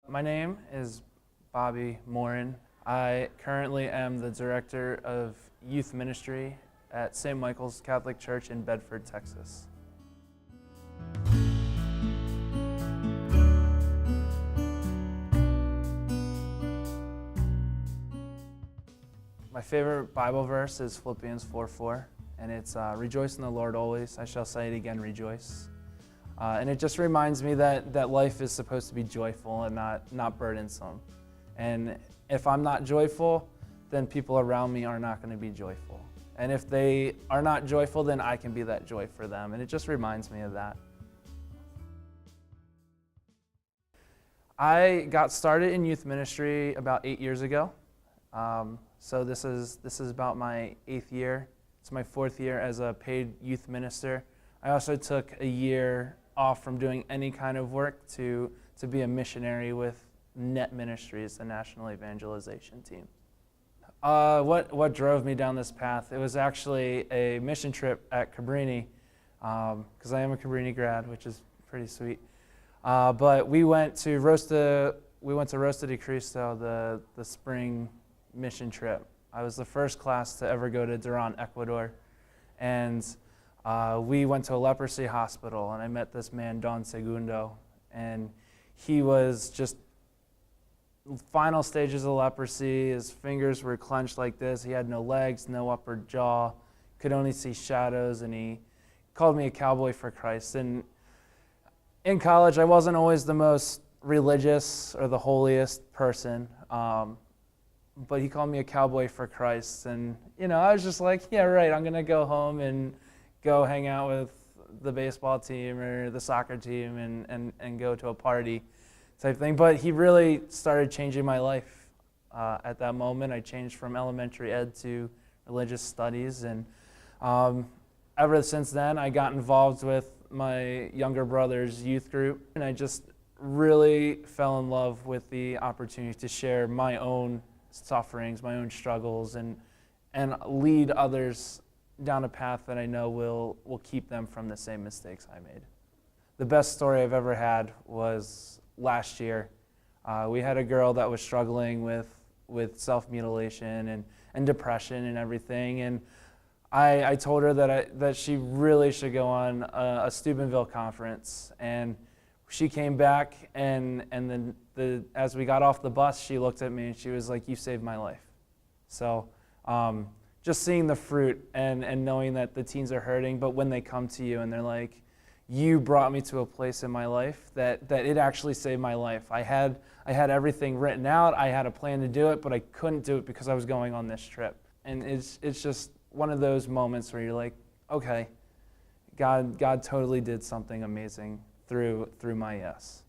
My name is Bobby Moren. I currently am the Director of Youth Ministry at St. Michael's Catholic Church in Bedford, Texas. My favorite Bible verse is Philippians 4:4, and it's rejoice in the Lord always. I shall say it again, rejoice. And it just reminds me that life is supposed to be joyful and not burdensome. And if I'm not joyful, then people around me are not going to be joyful. And if they are not joyful, then I can be that joy for them. And it just reminds me of that. I got started in youth ministry about 8 years ago. So this is about my 8th year. It's my 4th year as a paid youth minister. I also took a year off from doing any kind of work to be a missionary with NET Ministries, the National Evangelization Team. What drove me down this path? It was actually a mission trip at Cabrini, because I am a Cabrini grad, which is pretty sweet. But we went to Rosta de Cristo, the spring mission trip. I was the first class to ever go to Duran, Ecuador, and we went to a leprosy hospital, and I met this man, Don Segundo, and he was just final stages of leprosy. His fingers were clenched like this. He had no legs, no upper jaw, could only see shadows, and he called me a cowboy for Christ. And in college, I wasn't always the most religious or the holiest person, but he called me a cowboy for Christ. And, I was just like, yeah, right, I'm going to go home and go hang out with the baseball team or the soccer team and go to a party type thing. But he really started changing my life at that moment. I changed from elementary ed to religious studies. And ever since then, I got involved with my younger brother's youth group. And I just really fell in love with the opportunity to share my own sufferings, my own struggles, and lead others down a path that I know will keep them from the same mistakes I made. The best story I've ever had was last year. We had a girl that was struggling with self-mutilation and depression and everything, and I told her that she really should go on a Steubenville conference, and she came back, and then as we got off the bus, she looked at me and she was like, "You saved my life." So just seeing the fruit and knowing that the teens are hurting, but when they come to you and they're like, "You brought me to a place in my life that it actually saved my life. I had everything written out. I had a plan to do it, but I couldn't do it because I was going on this trip." And it's just one of those moments where you're like, okay, God totally did something amazing through my yes.